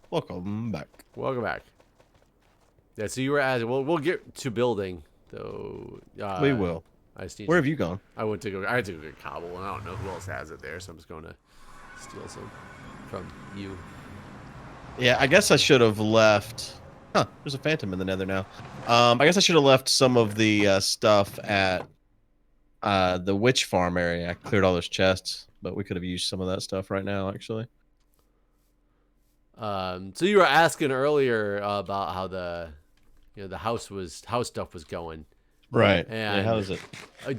Welcome back. Welcome back. Yeah, so you were asking. Well, we'll get to building though. We will. I just need Where to, have you gone? I went to go. I had to go get cobble, and I don't know who else has it there, so I'm just going to steal some from you. Yeah, I guess I should have left. Huh? There's a phantom in the Nether now. I guess I should have left some of the stuff at the witch farm area. I cleared all those chests, but we could have used some of that stuff right now, actually. So you were asking earlier about how the house stuff was going. Right. And yeah, how is it?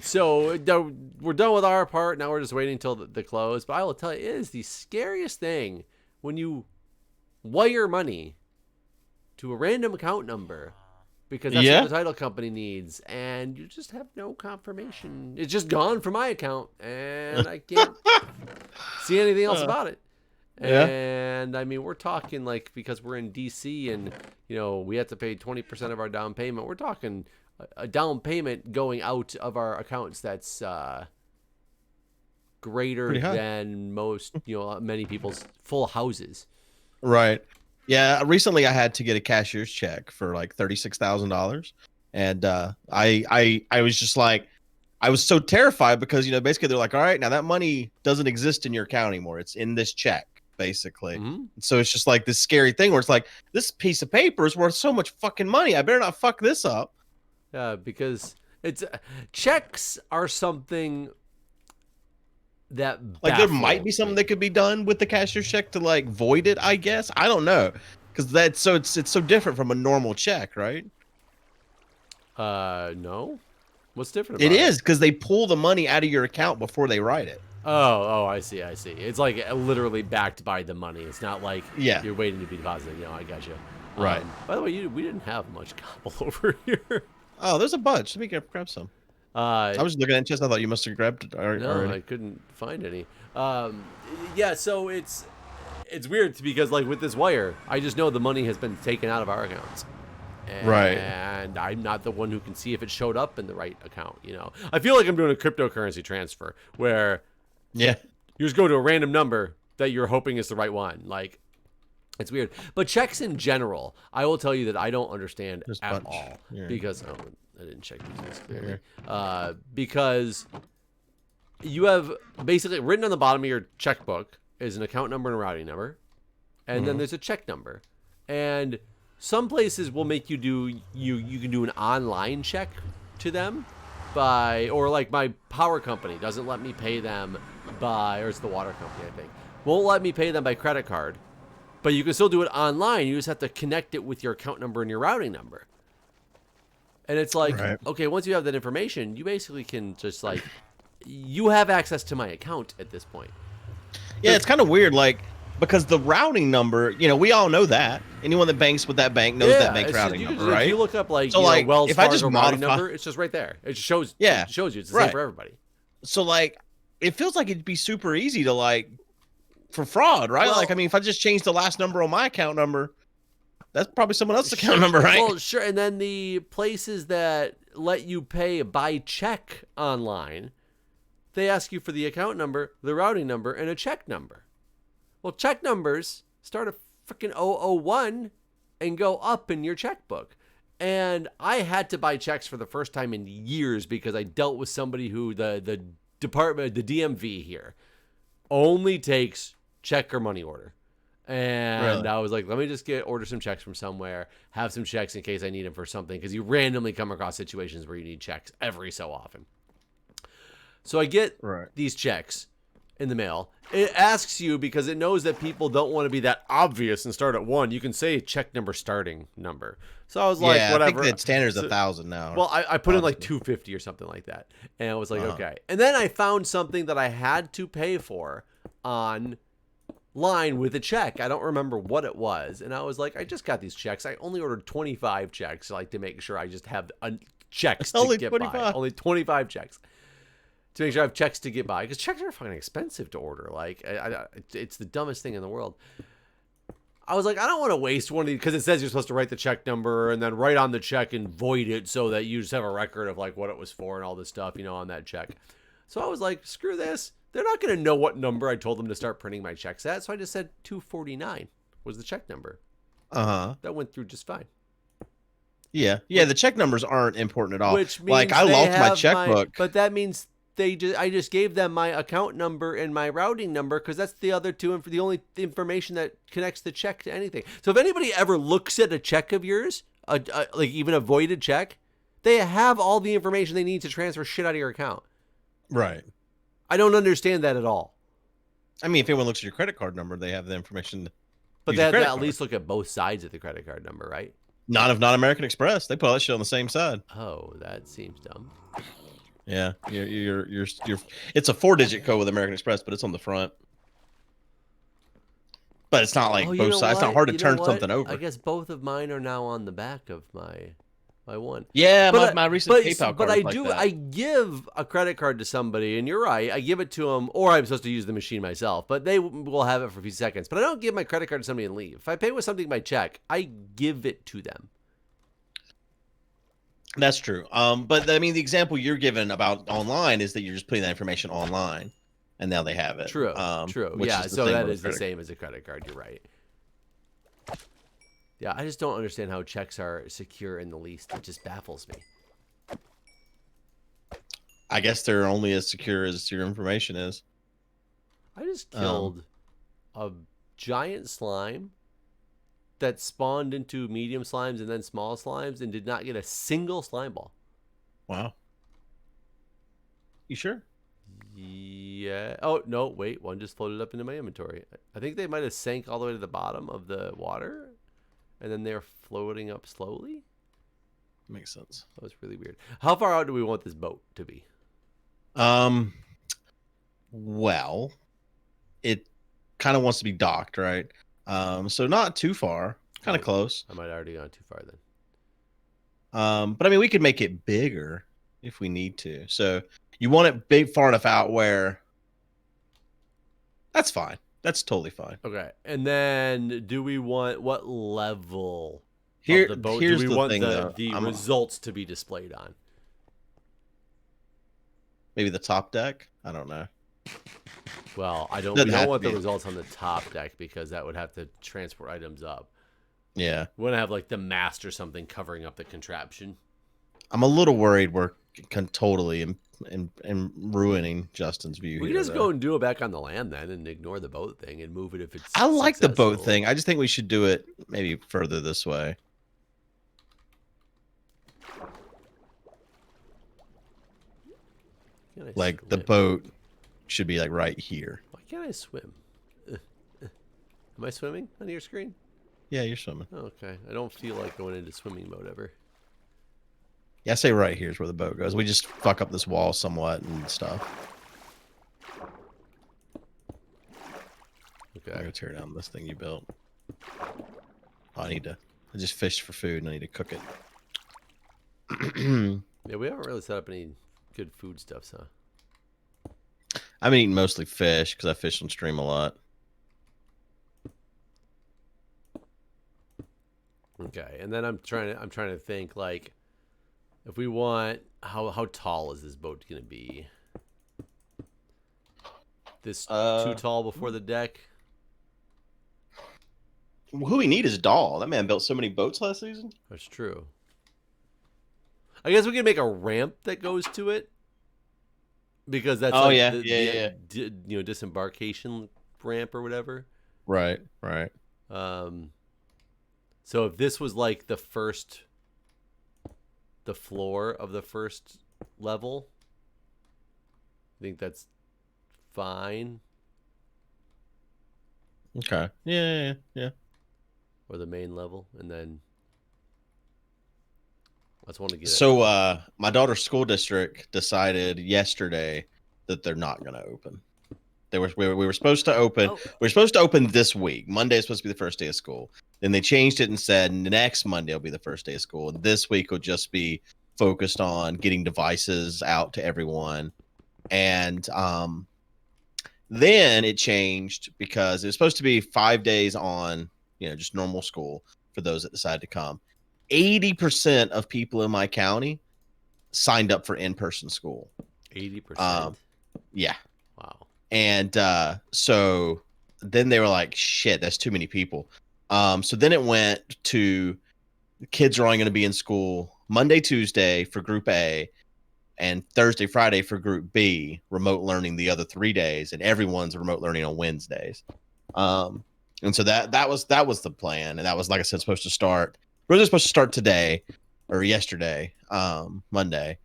So we're done with our part. Now we're just waiting until the close. But I will tell you, it is the scariest thing when you wire money to a random account number because that's what the title company needs, and you just have no confirmation. It's just gone from my account, and I can't see anything else about it. Yeah. And I mean, we're talking like, because we're in DC and we have to pay 20% of our down payment. We're talking a down payment going out of our accounts that's greater than most, many people's full houses. Right. Yeah. Recently, I had to get a cashier's check for like $36,000, and I was just like, I was so terrified because basically they're like, all right, now that money doesn't exist in your account anymore. It's in this check, basically. Mm-hmm. So it's just like this scary thing where it's like, this piece of paper is worth so much fucking money. I better not fuck this up. Yeah, because it's checks are something that like there might be something that could be done with the cashier's check to like void it. I guess I don't know, because it's so different from a normal check, right? No. What's different about it? It is because they pull the money out of your account before they write it. Oh, I see. It's like literally backed by the money. It's not like you're waiting to be deposited. I got you. Right. By the way, we didn't have much cobble over here. Oh, there's a bunch. Let me grab some. I was looking at chest. I thought you must have grabbed it already. No, I couldn't find any. Yeah, so it's weird because like with this wire, I just know the money has been taken out of our accounts. And I'm not the one who can see if it showed up in the right account. I feel like I'm doing a cryptocurrency transfer where you just go to a random number that you're hoping is the right one. Like, it's weird. But checks in general, I will tell you that I don't understand at all. Because I didn't check these things clearly. Because you have basically written on the bottom of your checkbook is an account number and a routing number, and then there's a check number. And some places will make you do you can do an online check to them or like my power company doesn't let me pay them or it's the water company, I think, won't let me pay them by credit card. But you can still do it online. You just have to connect it with your account number and your routing number. And it's like, okay, once you have that information, you basically can just like, you have access to my account at this point. Yeah, it's kind of weird, like, because the routing number, we all know that. Anyone that banks with that bank knows that bank's routing number, right? If you look up like, like, Wells if I just Fargo routing number, it's just right there. It just shows. Yeah, it shows you. It's the same for everybody. So like, it feels like it'd be super easy to like, for fraud, right? Well, like, I mean, if I just change the last number on my account number, that's probably someone else's account number, right? Well, sure. And then the places that let you pay by check online, they ask you for the account number, the routing number, and a check number. Well, check numbers start at freaking 001 and go up in your checkbook. And I had to buy checks for the first time in years because I dealt with somebody who the department, the DMV here, only takes check or money order. And I was like, let me just order some checks from somewhere, have some checks in case I need them for something, because you randomly come across situations where you need checks every so often. So I get these checks in the mail. It asks you, because it knows that people don't want to be that obvious and start at 1. You can say check number starting number. So I was like, whatever. I think that standard is 1,000 now. Well, I put in like 250 or something like that. And I was like, okay. And then I found something that I had to pay for online with a check. I don't remember what it was. And I was like, I just got these checks. I only ordered 25 checks, like to make sure I just have checks to get by. Only 25 checks. To make sure I have checks to get by. Because checks are fucking expensive to order. Like, it's the dumbest thing in the world. I was like, I don't want to waste one of these, because it says you're supposed to write the check number and then write on the check and void it so that you just have a record of like what it was for and all this stuff, on that check. So I was like, screw this. They're not going to know what number I told them to start printing my checks at. So I just said $249. was the check number. Uh-huh. That went through just fine. Yeah. Yeah, the check numbers aren't important at all. Which Like, means I they lost my have checkbook. but that means I just gave them my account number and my routing number because that's the other two and for the only information that connects the check to anything. So if anybody ever looks at a check of yours, like even a voided check, they have all the information they need to transfer shit out of your account. Right. I don't understand that at all. I mean, if anyone looks at your credit card number, they have the information. But they have to at least look at both sides of the credit card number, right? Not American Express. They put all that shit on the same side. Oh, that seems dumb. Yeah, you're it's a 4-digit code with American Express, but it's on the front. But it's not like both sides. It's not hard to turn something over. I guess both of mine are now on the back of my one. Yeah, my recent PayPal card. But I give a credit card to somebody, and you're right. I give it to them, or I'm supposed to use the machine myself. But they will have it for a few seconds. But I don't give my credit card to somebody and leave. If I pay with something by check, I give it to them. That's true. But I mean, the example you're given about online is that you're just putting that information online, and now they have it. True. True. Yeah. So that is the same as a credit card. You're right. Yeah, I just don't understand how checks are secure in the least. It just baffles me. I guess they're only as secure as your information is. I just killed a giant slime that spawned into medium slimes and then small slimes and did not get a single slime ball. Wow. You sure? Yeah. Oh, no, wait. One just floated up into my inventory. I think they might have sank all the way to the bottom of the water, and then they're floating up slowly. Makes sense. That was really weird. How far out do we want this boat to be? Well, it kind of wants to be docked, right? So not too far, kind of close. I might have already gone too far then. But I mean, we could make it bigger if we need to. So you want it big, far enough out where that's fine. That's totally fine. Okay. And then do we want what level of the boat do we want the results to be displayed on? Maybe the top deck? I don't know. Well, we don't want the results on the top deck because that would have to transport items up. Yeah. We want to have like the mast or something covering up the contraption. I'm a little worried we're totally and ruining Justin's view. We can just go and do it back on the land then and ignore the boat thing and move it if it's I like the boat thing. I just think we should do it maybe further this way. Like the boat should be like right here. Why can't I swim? Am I swimming on your screen? Yeah, you're swimming. Oh, okay. I don't feel like going into swimming mode ever. Yeah, I say right here is where the boat goes. We just fuck up this wall somewhat and stuff. Okay. I'm gonna tear down this thing you built. Oh, I just fished for food and I need to cook it. Yeah, we haven't really set up any good food stuff, huh? I've been eating mostly fish because I fish on stream a lot. Okay, and then I'm trying to think like if we want how tall is this boat gonna be? This too tall before the deck? Who we need is Doll. That man built so many boats last season. That's true. I guess we can make a ramp that goes to it. Because that's the disembarkation ramp or whatever. Right. So if this was like the floor of the first level, I think that's fine. Okay. Yeah. Or the main level, and then I just want to get So my daughter's school district decided yesterday that they're not going to open. We were supposed to open. We were supposed to open this week. Monday is supposed to be the first day of school. Then they changed it and said next Monday will be the first day of school. And this week will just be focused on getting devices out to everyone. And then it changed because it was supposed to be 5 days on, just normal school for those that decided to come. 80% of people in my county signed up for in-person school. 80%? Yeah. Wow. And so then they were like, shit, that's too many people. So then it went to the kids are only going to be in school Monday, Tuesday for Group A, and Thursday, Friday for Group B. Remote learning the other 3 days, and everyone's remote learning on Wednesdays. And so that was the plan, and that was, like I said, supposed to start. We were supposed to start today or yesterday, Monday,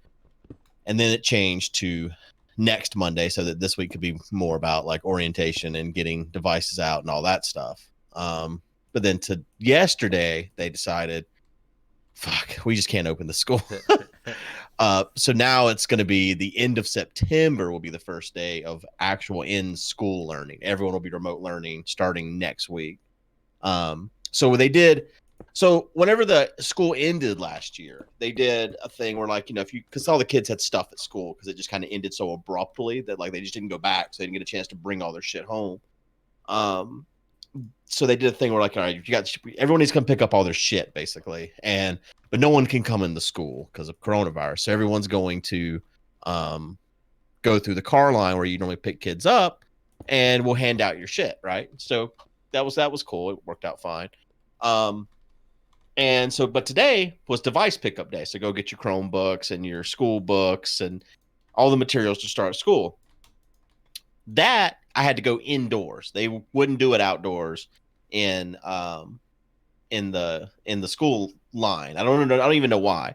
and then it changed to next Monday, so that this week could be more about like orientation and getting devices out and all that stuff. But then to yesterday, they decided, fuck, we just can't open the school. So now it's going to be the end of September will be the first day of actual in school learning. Everyone will be remote learning starting next week. So they did. So whenever the school ended last year, they did a thing where, like, because all the kids had stuff at school because it just kind of ended so abruptly that like they just didn't go back, so they didn't get a chance to bring all their shit home. So they did a thing where, like, all right, everyone needs to come pick up all their shit basically, but no one can come into school because of coronavirus. So everyone's going to go through the car line where you normally pick kids up, and we'll hand out your shit, right? So that was cool. It worked out fine. And so, but today was device pickup day. So go get your Chromebooks and your school books and all the materials to start school. That I had to go indoors. They wouldn't do it outdoors in the school line. I don't even know why.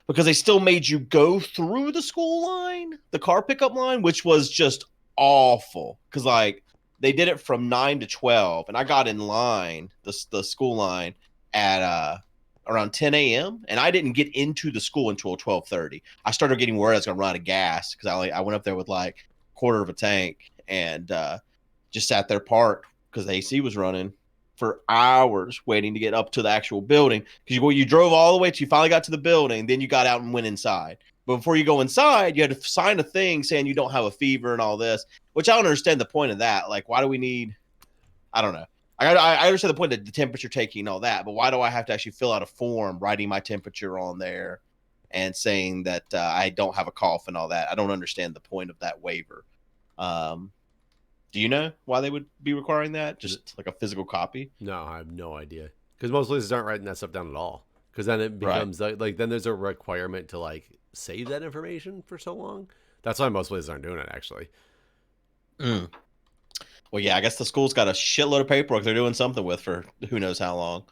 Because they still made you go through the school line, the car pickup line, which was just awful. Because like they did it from 9 to 12, and I got in line, the school line, at around 10 a.m. and I didn't get into the school until 12:30. I started getting worried I was gonna run out of gas because I went up there with like a quarter of a tank and just sat there parked because the AC was running for hours waiting to get up to the actual building, because you drove all the way till you finally got to the building, then you got out and went inside. But before you go inside, you had to sign a thing saying you don't have a fever and all this, which I don't understand the point of that. Like, why do we need? I don't know. I understand the point of the temperature taking and all that, but why do I have to actually fill out a form writing my temperature on there and saying that I don't have a cough and all that? I don't understand the point of that waiver. Do you know why they would be requiring that? Just like a physical copy? No, I have no idea. Because most places aren't writing that stuff down at all. Because then it becomes like then there's a requirement to like save that information for so long. That's why most places aren't doing it, actually. Mm. Well, yeah, I guess the school's got a shitload of paperwork they're doing something with for who knows how long.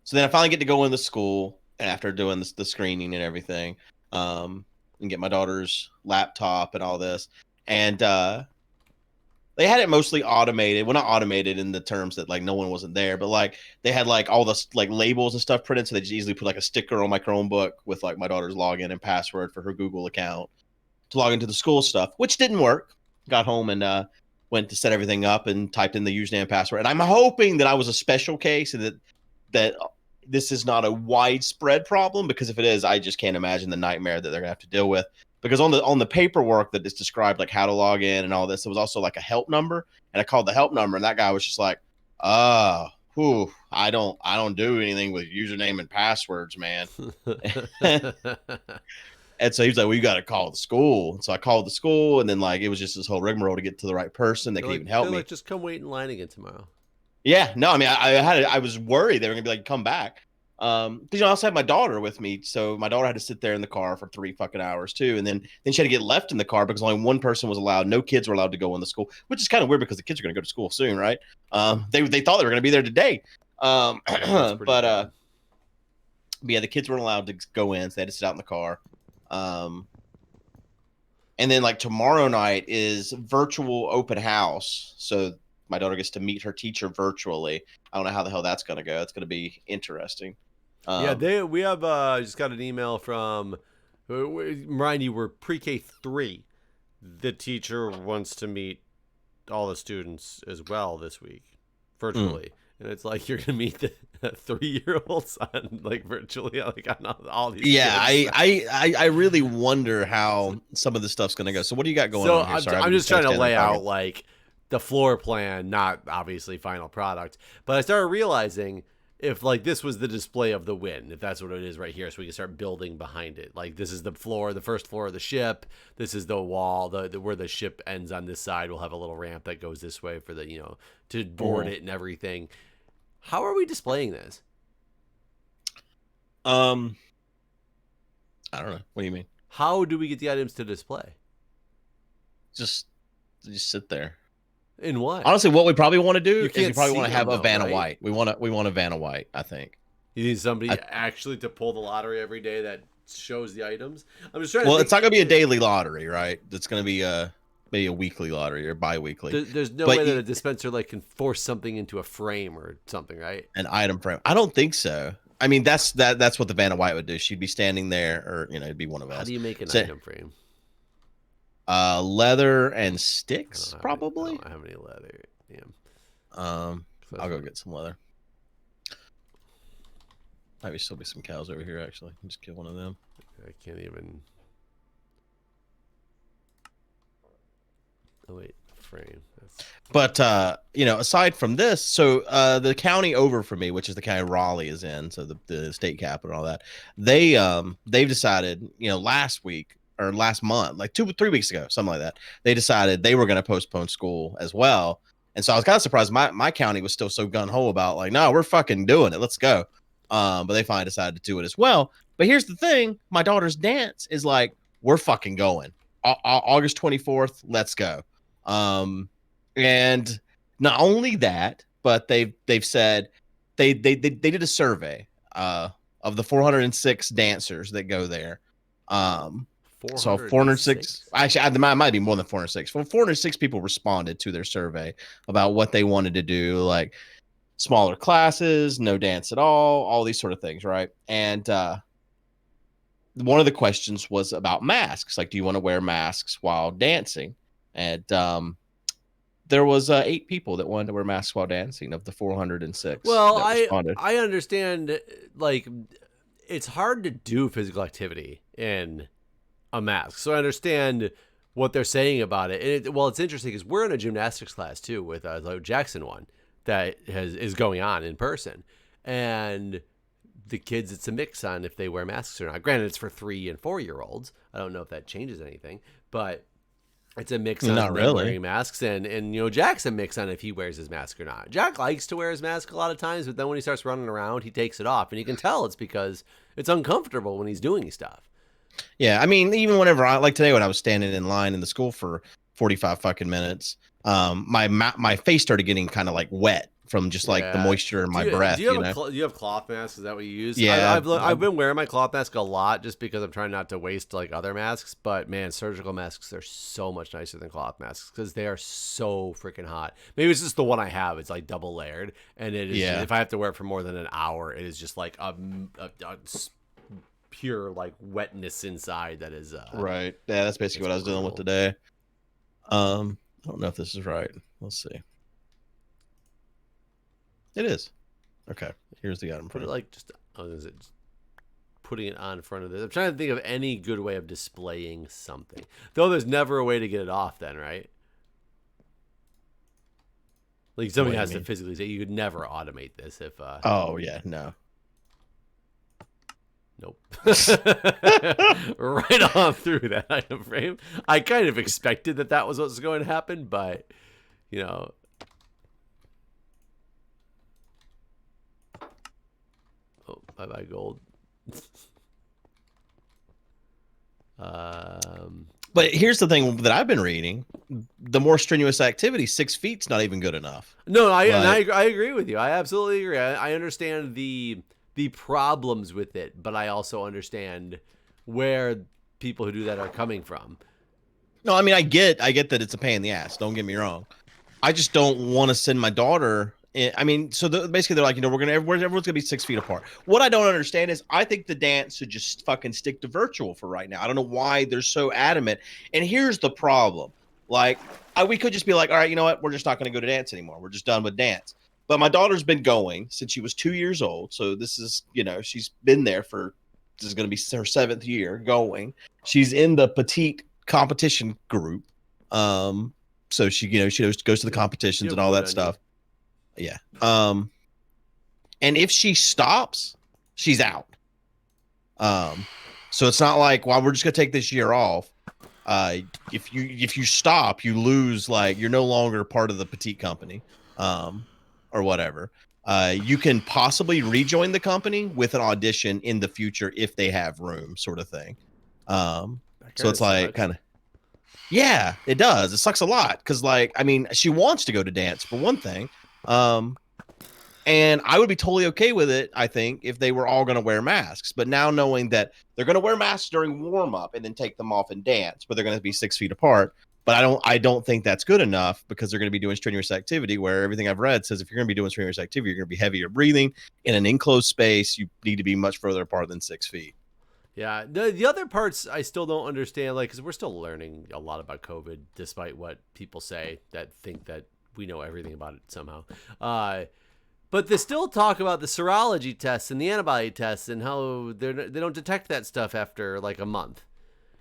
So then I finally get to go in the school, and after doing the screening and everything, and get my daughter's laptop and all this, and they had it mostly automated. Well, not automated in the terms that like no one wasn't there, but like they had like all the like labels and stuff printed, so they just easily put like a sticker on my Chromebook with like my daughter's login and password for her Google account to log into the school stuff, which didn't work. Got home and went to set everything up and typed in the username and password. And I'm hoping that I was a special case and that this is not a widespread problem, because if it is, I just can't imagine the nightmare that they're gonna have to deal with. Because on the paperwork that is described like how to log in and all this, there was also like a help number, and I called the help number, and that guy was just like, I don't do anything with username and passwords, man. And so he was like, well, you got to call the school. And so I called the school, and then like it was just this whole rigmarole to get to the right person that could even help me. Like, just come wait in line again tomorrow. Yeah, no, I mean, I was worried they were gonna be like, come back. Because I also had my daughter with me, so my daughter had to sit there in the car for 3 fucking hours too, and then she had to get left in the car because only one person was allowed. No kids were allowed to go in the school, which is kind of weird because the kids are gonna go to school soon, right? They thought they were gonna be there today, but yeah, the kids weren't allowed to go in, so they had to sit out in the car. And then like tomorrow night is virtual open house, so my daughter gets to meet her teacher virtually. I don't know how the hell that's gonna go. It's gonna be interesting. Yeah, we have just got an email from. Remind you, we're pre-K 3. The teacher wants to meet all the students as well this week, virtually, and it's like you're gonna meet the 3-year-olds on like virtually, like on all these. Yeah, kids. I really wonder how some of this stuff's gonna go. So what do you got going on here? I'm just trying to lay out like the floor plan, not obviously final product. But I started realizing if like this was the display of the win, if that's what it is right here, so we can start building behind it. Like this is the floor, the first floor of the ship. This is the wall, the where the ship ends on this side. We'll have a little ramp that goes this way for the to board it and everything. How are we displaying this? I don't know. What do you mean? How do we get the items to display? Just sit there. In what? Honestly, what we probably want to do is we probably see want to have them, a Vanna right? White. We want a Vanna White, I think. You need somebody actually to pull the lottery every day that shows the items. I'm just trying to Well, think. it's not gonna be a daily lottery, right? It's gonna be maybe a weekly lottery or bi-weekly. There's no But way that a dispenser like can force something into a frame or something, right? an item frame. I don't think so. I mean, that's what the Vanna White would do. She'd be standing there, or it'd be one of us. How do you make an item frame? Leather and sticks, probably. I don't have any leather. Yeah. I'll go get some leather. Might still be some cows over here. Actually, just kill one of them. I can't even. Oh wait, frame. But aside from this, so the county over from me, which is the county Raleigh is in, so the state capital and all that, they've decided, last week or last month, like 2-3 weeks ago, something like that, they decided they were going to postpone school as well. And so I was kind of surprised my county was still so gun-ho about like, no, we're fucking doing it. Let's go. But they finally decided to do it as well. But here's the thing. My daughter's dance is like, we're fucking going. August 24th, let's go. And not only that, but they've said they did a survey of the 406 dancers that go there. So 406, actually, it might be more than 406. 406 people responded to their survey about what they wanted to do, like smaller classes, no dance at all these sort of things, right? And one of the questions was about masks. Like, do you want to wear masks while dancing? And there was 8 people that wanted to wear masks while dancing of the 406. Well, I understand, like, it's hard to do physical activity in a mask, so I understand what they're saying about it. And it's interesting because we're in a gymnastics class too with Jackson one that is going on in person, and the kids, it's a mix on if they wear masks or not. Granted, it's for 3 and 4-year-olds. I don't know if that changes anything, but it's a mix on not really wearing masks, and Jack's a mix on if he wears his mask or not. Jack likes to wear his mask a lot of times, but then when he starts running around, he takes it off, and you can tell it's because it's uncomfortable when he's doing stuff. Yeah, I mean, even whenever like today when I was standing in line in the school for 45 fucking minutes, my face started getting kind of like wet from just like the moisture in my breath. Do you have cloth masks? Is that what you use? Yeah, I've been wearing my cloth mask a lot just because I'm trying not to waste like other masks. But man, surgical masks are so much nicer than cloth masks because they are so freaking hot. Maybe it's just the one I have. It's like double layered, and it is. If I have to wear it for more than an hour, it is just like a pure like wetness inside that is right. Yeah, that's basically what I was dealing with today. I don't know if this is right. Let's see. It is. Okay. Here's the item. Put it like just putting it on front of this. I'm trying to think of any good way of displaying something. Though there's never a way to get it off then, right? Like somebody has to physically say you could never automate this if oh yeah, no. Nope. Right on through that item frame. I kind of expected that was what was going to happen, but oh, bye gold. But here's the thing that I've been reading: the more strenuous activity, 6 feet's not even good enough. No, I agree with you. I absolutely agree. I understand the problems with it, but I also understand where people who do that are coming from. No, I mean, I get that it's a pain in the ass. Don't get me wrong. I just don't want to send my daughter. I mean, so basically they're like, everyone's gonna be 6 feet apart. What I don't understand is I think the dance should just fucking stick to virtual for right now. I don't know why they're so adamant. And here's the problem: like, we could just be like, all right, you know what? We're just not gonna go to dance anymore. We're just done with dance. But my daughter's been going since she was 2 years old. So this is, she's been there this is going to be her 7th year going. She's in the petite competition group. So she goes to the competitions and all that stuff. Yeah. And if she stops, she's out. So it's not like, well, we're just going to take this year off. If you stop, you lose, like, you're no longer part of the petite company. Or whatever. You can possibly rejoin the company with an audition in the future if they have room, sort of thing. So it's like kind of, yeah, it does. It sucks a lot because, like, I mean, she wants to go to dance for one thing, and I would be totally okay with it, I think, if they were all going to wear masks. But now knowing that they're going to wear masks during warm up and then take them off and dance, but they're going to be 6 feet apart. But I don't think that's good enough because they're going to be doing strenuous activity where everything I've read says if you're going to be doing strenuous activity, you're going to be heavier breathing in an enclosed space. You need to be much further apart than 6 feet. Yeah, the other parts I still don't understand, like, because we're still learning a lot about COVID, despite what people say that think that we know everything about it somehow. But they still talk about the serology tests and the antibody tests and how they don't detect that stuff after like a month.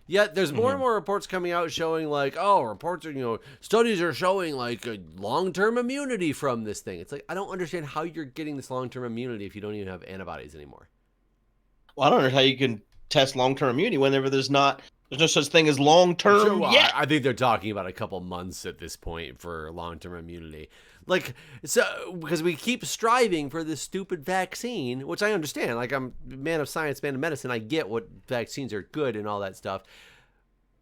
Yet there's more and more reports coming out showing like, oh, reports are, studies are showing like a long-term immunity from this thing. It's like, I don't understand how you're getting this long-term immunity if you don't even have antibodies anymore. Well, I don't know how you can test long-term immunity whenever there's no such thing as long-term. Sure, well, yeah, I think they're talking about a couple months at this point for long-term immunity. Like, so because we keep striving for this stupid vaccine, which I understand. Like, I'm a man of science, man of medicine. I get what vaccines are good and all that stuff.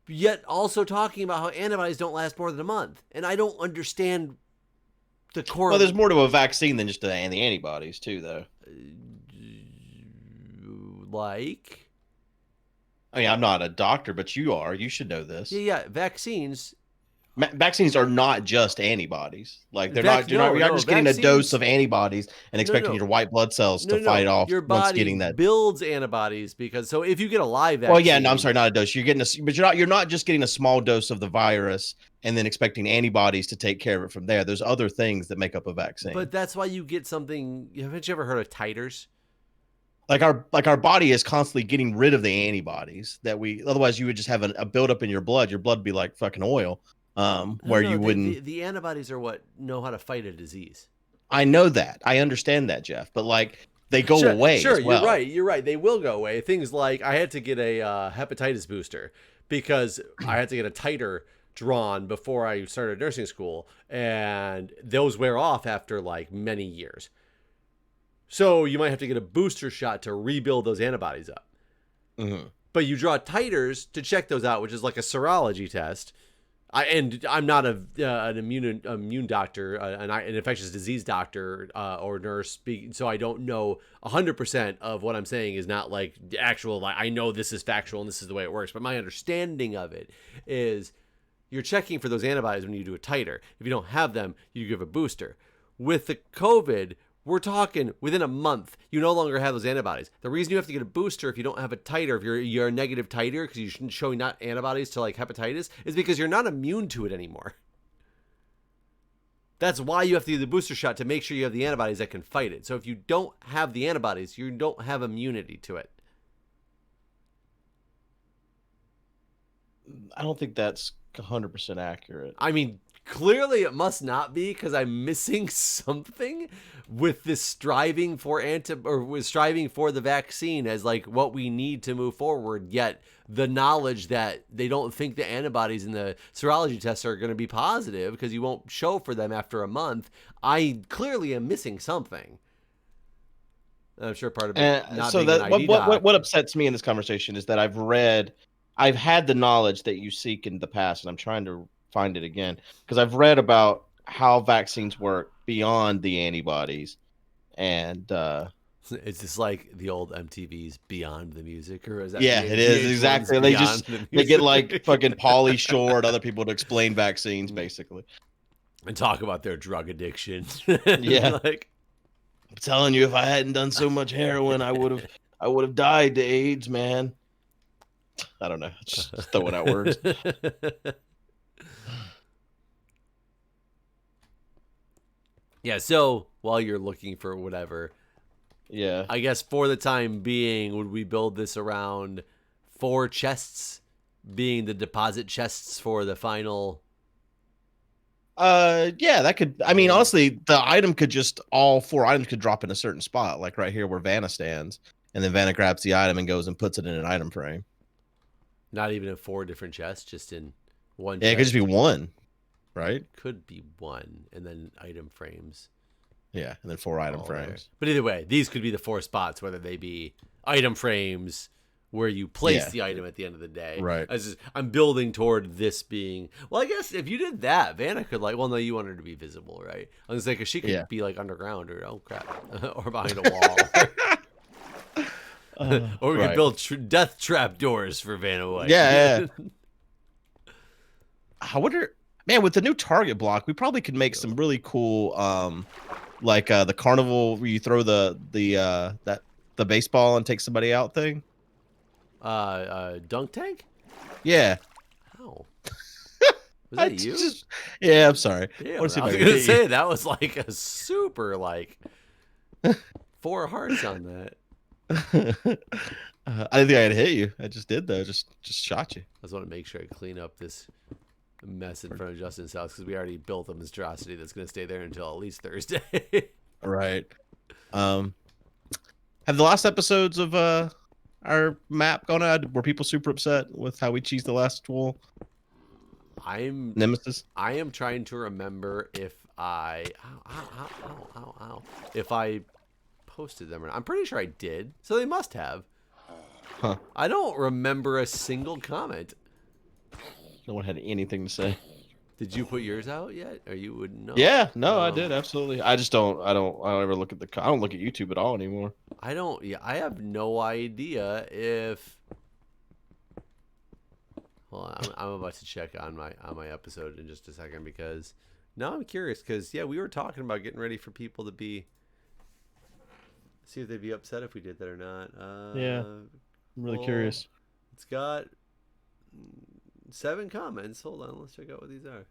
Yet also talking about how antibodies don't last more than a month. And I don't understand the core. Well, there's more to a vaccine than just the antibodies, too, though. Like? I mean, I'm not a doctor, but you are. You should know this. Yeah. Vaccines. Vaccines are not just antibodies. Like you're not just getting a dose of antibodies and expecting your white blood cells to fight off. Your body builds antibodies because if you get a live vaccine. Well, yeah, no, I'm sorry, not a dose. You're getting but you're not just getting a small dose of the virus and then expecting antibodies to take care of it from there. There's other things that make up a vaccine. But that's why you get something. Haven't you ever heard of titers? Like our body is constantly getting rid of the antibodies that otherwise you would just have a buildup in your blood. Your blood would be like fucking oil. You wouldn't. The antibodies are what know how to fight a disease. I know that. I understand that, Jeff. But like they go away. Sure, as well. You're right. You're right. They will go away. Things like I had to get a hepatitis booster because I had to get a titer drawn before I started nursing school, and those wear off after like many years. So you might have to get a booster shot to rebuild those antibodies up. Mm-hmm. But you draw titers to check those out, which is like a serology test. I'm not an immune doctor, an infectious disease doctor or nurse, so I don't know 100% of what I'm saying is not like the actual, like I know this is factual and this is the way it works. But my understanding of it is you're checking for those antibodies when you do a titer. If you don't have them, you give a booster. With the COVID, we're talking within a month, you no longer have those antibodies. The reason you have to get a booster if you don't have a titer, if you're a negative titer because you're showing not antibodies to like hepatitis, is because you're not immune to it anymore. That's why you have to do the booster shot to make sure you have the antibodies that can fight it. So if you don't have the antibodies, you don't have immunity to it. I don't think that's 100% accurate. I mean, clearly it must not be because I'm missing something with this striving for striving for the vaccine as like what we need to move forward. Yet the knowledge that they don't think the antibodies in the serology tests are going to be positive because you won't show for them after a month. I clearly am missing something. I'm sure part of it. What upsets me in this conversation is that I've had the knowledge that you seek in the past, and I'm trying to find it again because I've read about how vaccines work beyond the antibodies, and it's just like the old MTV's Beyond the Music, or is that? Yeah, it is exactly. They get like fucking Pauly Shore and other people to explain vaccines basically, and talk about their drug addiction. Yeah, like I'm telling you, if I hadn't done so much heroin, I would have died to AIDS, man. I don't know, just throwing out words. Yeah, so while you're looking for whatever, yeah, I guess for the time being, would we build this around 4 chests being the deposit chests for the final? Yeah, that could. I mean, honestly, all 4 items could drop in a certain spot, like right here where Vanna stands, and then Vanna grabs the item and goes and puts it in an item frame. Not even in 4 different chests, just in one. Yeah, it could just be one. Right? Could be one, and then item frames. Yeah, and then 4 item all there. frames. But either way, these could be the 4 spots, whether they be item frames where you place the item at the end of the day. Right. I'm building toward this being. Well, I guess if you did that, Vanna could like. Well, no, you want her to be visible, right? I was like, 'cause she could be like underground or oh crap, or behind a wall. Or we could build death trap doors for Vanna White. Yeah. I wonder, man, with the new target block, we probably could make some really cool, like the carnival where you throw the baseball and take somebody out thing. Dunk tank? Yeah. How? Was that you? Yeah, I'm sorry. Yeah, I was gonna say that was like a super like 4 hearts on that. I didn't think I had hit you. I just did though. Just shot you. I just want to make sure I clean up this mess in front of Justin's house because we already built a monstrosity that's gonna stay there until at least Thursday. Right. Have the last episodes of our map gone out? Were people super upset with how we cheesed the last wool? Nemesis. I am trying to remember if I if I posted them or not. I'm pretty sure I did, so they must have. Huh. I don't remember a single comment. No one had anything to say. Did you put yours out yet, or you wouldn't know? Yeah, no, I did absolutely. I just don't. I don't ever look at I don't look at YouTube at all anymore. I don't. Yeah, I have no idea if. Well, I'm about to check on my episode in just a second because now I'm curious because yeah, we were talking about getting ready for people to be. See if they'd be upset if we did that or not. Yeah, I'm really curious. It's got 7 comments. Hold on, let's check out what these are.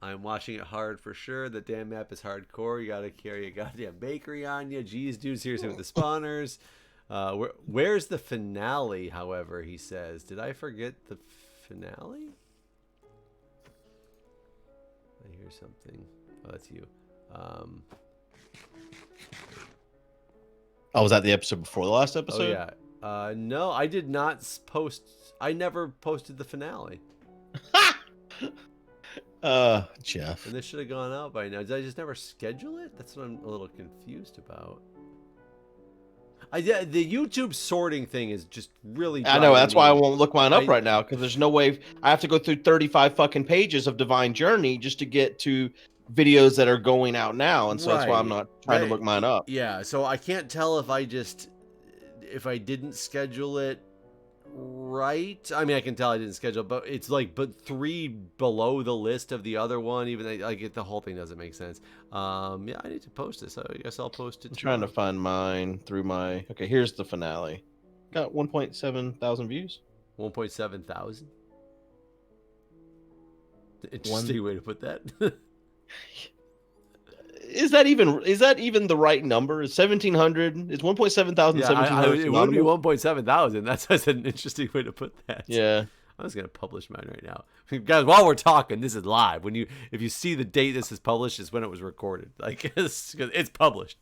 I'm watching it hard for sure. The damn map is hardcore. You gotta carry a goddamn bakery on you. Jeez, dude, seriously with the spawners. Where's the finale? However, he says, did I forget the finale? I hear something. Oh, that's you. Oh, was that the episode before the last episode? Oh yeah. No, I did not post. I never posted the finale. Jeff. And this should have gone out by now. Did I just never schedule it? That's what I'm a little confused about. The YouTube sorting thing is just really. I know that's why I won't look mine up right now because there's no way I have to go through 35 fucking pages of Divine Journey just to get to videos that are going out now, and so that's why I'm not trying to look mine up. Yeah, so I can't tell if I didn't schedule it right. I mean, I can tell I didn't schedule, but it's like 3 below the list of the other one. Even like the whole thing doesn't make sense. Yeah, I need to post this. So I guess I'll post it. I'm trying to find mine through my. Okay, here's the finale. Got 1.7 thousand views. 1.7 thousand. Interesting way to put that. Is that even the right number? Is 1,700? Is 1.7 thousand? Yeah, 1,700? It would be 1.7 thousand. That's an interesting way to put that. Yeah. I'm just gonna publish mine right now, guys. While we're talking, this is live. If you see the date this is published, is when it was recorded. Like it's published.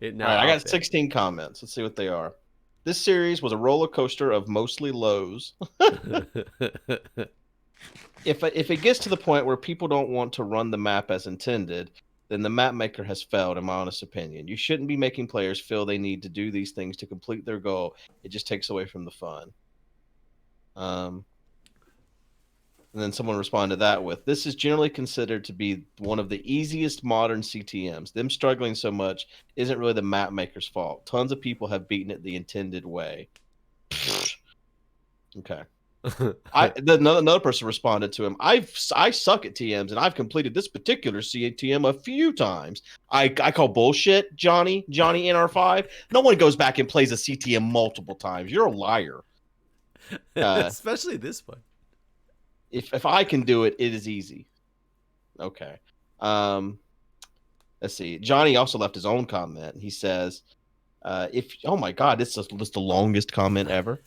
All right, I got 16 comments. Let's see what they are. This series was a roller coaster of mostly lows. If it gets to the point where people don't want to run the map as intended, then the map maker has failed, in my honest opinion. You shouldn't be making players feel they need to do these things to complete their goal. It just takes away from the fun. And then someone responded to that with, this is generally considered to be one of the easiest modern CTMs. Them struggling so much isn't really the map maker's fault. Tons of people have beaten it the intended way. Okay. Another person responded to him. I suck at TMs, and I've completed this particular CTM a few times. I call bullshit, Johnny NR5. No one goes back and plays a CTM multiple times. You're a liar. Especially this one. If I can do it, it is easy. Okay. Let's see. Johnny also left his own comment. He says, oh my God, this is the longest comment ever.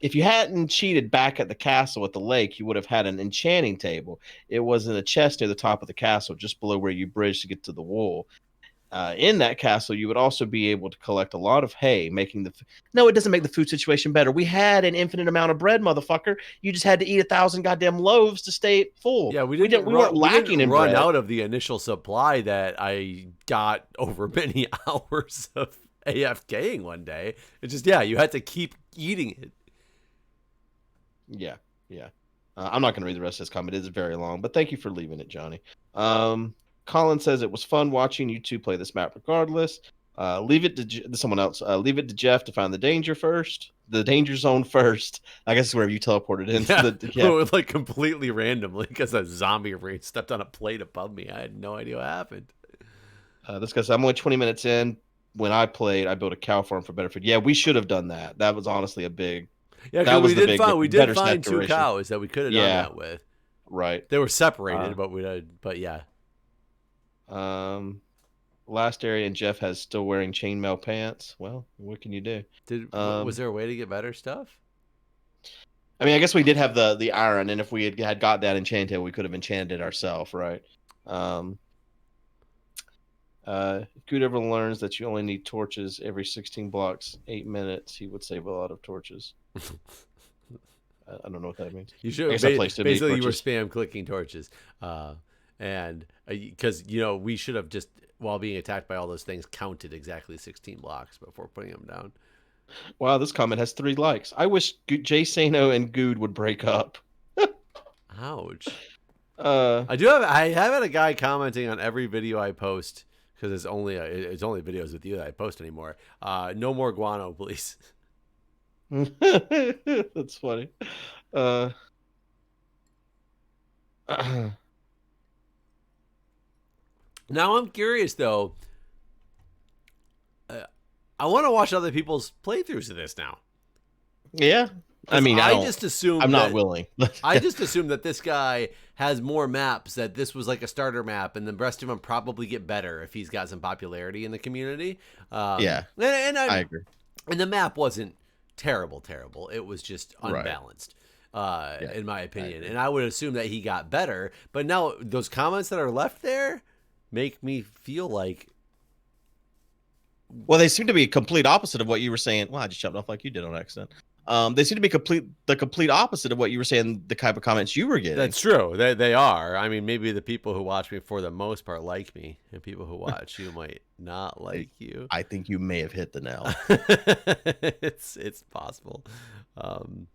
If you hadn't cheated back at the castle at the lake, you would have had an enchanting table. It was in a chest near the top of the castle, just below where you bridged to get to the wool. In that castle, you would also be able to collect a lot of hay, making the. No, it doesn't make the food situation better. We had an infinite amount of bread, motherfucker. You just had to eat 1,000 goddamn loaves to stay full. Yeah, We weren't lacking in run bread. out of the initial supply that I got over many hours of AFKing one day. It's just, yeah, you had to keep eating it. Yeah, yeah. I'm not going to read the rest of this comment. It is very long, but thank you for leaving it, Johnny. Colin says it was fun watching you two play this map regardless. Leave it to someone else. Leave it to Jeff to find the danger zone first. I guess it's wherever you teleported into It was like completely randomly because a zombie stepped on a plate above me. I had no idea what happened. This guy says, I'm only 20 minutes in. When I played, I built a cow farm for better food. Yeah, we should have done that. That was honestly a big. Yeah, because we did find 2 cows that we could have done that with. Right. They were separated, but yeah. Last area, and Jeff has still wearing chainmail pants. Well, what can you do? Was there a way to get better stuff? I mean, I guess we did have the iron, and if we had got that enchanted, we could have enchanted it ourselves, right? If Guude ever learns that you only need torches every 16 blocks, 8 minutes, he would save a lot of torches. I don't know what that means. You should basically you were spam clicking torches, and because we should have just, while being attacked by all those things, counted exactly 16 blocks before putting them down. Wow, this comment has 3 likes. I wish Jay Sano and Guude would break up. Ouch. I have had a guy commenting on every video I post, because it's only videos with you that I post anymore. No more guano, please. That's funny. Now I'm curious though. I want to watch other people's playthroughs of this now. Yeah. I mean, I just assume I'm not willing. I just assume that this guy has more maps, that this was like a starter map, and the rest of them probably get better if he's got some popularity in the community. Yeah, and I agree. And the map wasn't terrible. It was just unbalanced, in my opinion. And I would assume that he got better. But now those comments that are left there make me feel like. Well, they seem to be complete opposite of what you were saying. Well, I just jumped off like you did on accident. They seem to be the complete opposite of what you were saying, the type of comments you were getting. That's true. They are. I mean, maybe the people who watch me for the most part like me, and people who watch you might not like you. I think you may have hit the nail. It's possible. And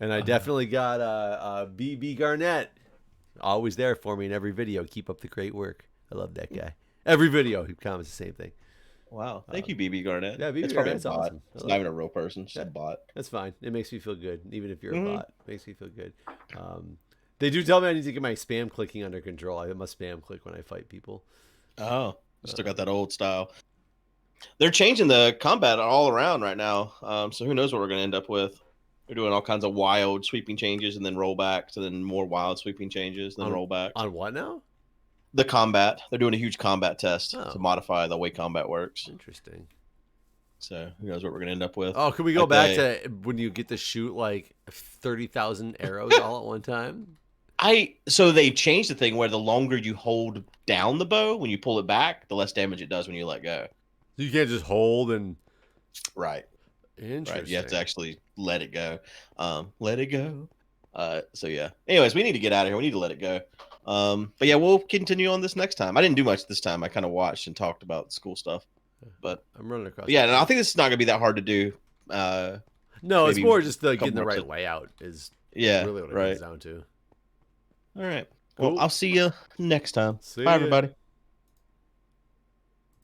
I definitely got BB Garnett always there for me in every video. Keep up the great work. I love that guy. Every video he comments the same thing. Wow. Thank you, BB Garnett. Yeah, BB Garnett's awesome. It's not even a real person. It's just a bot. That's fine. It makes me feel good. Even if you're a bot, it makes me feel good. They do tell me I need to get my spam clicking under control. I must spam click when I fight people. Oh, still got that old style. They're changing the combat all around right now. So who knows what we're going to end up with. They're doing all kinds of wild sweeping changes and then rollbacks, and then more wild sweeping changes, then rollbacks. On what now? The combat. They're doing a huge combat test to modify the way combat works. Interesting. So who knows what we're gonna end up with? Oh, can we go back to when you get to shoot like 30,000 arrows all at one time? So they changed the thing where the longer you hold down the bow, when you pull it back, the less damage it does when you let go. So you can't just hold and. Right. Interesting. Right. You have to actually let it go. Let it go. So yeah. Anyways, we need to get out of here. We need to let it go. But yeah, we'll continue on this next time. I didn't do much this time. I kind of watched and talked about school stuff. But I'm running across. Yeah, and I think this is not gonna be that hard to do. No, it's more just getting the right layout is really what it comes down to. All right. Well, I'll see you next time. See Bye, ya. everybody.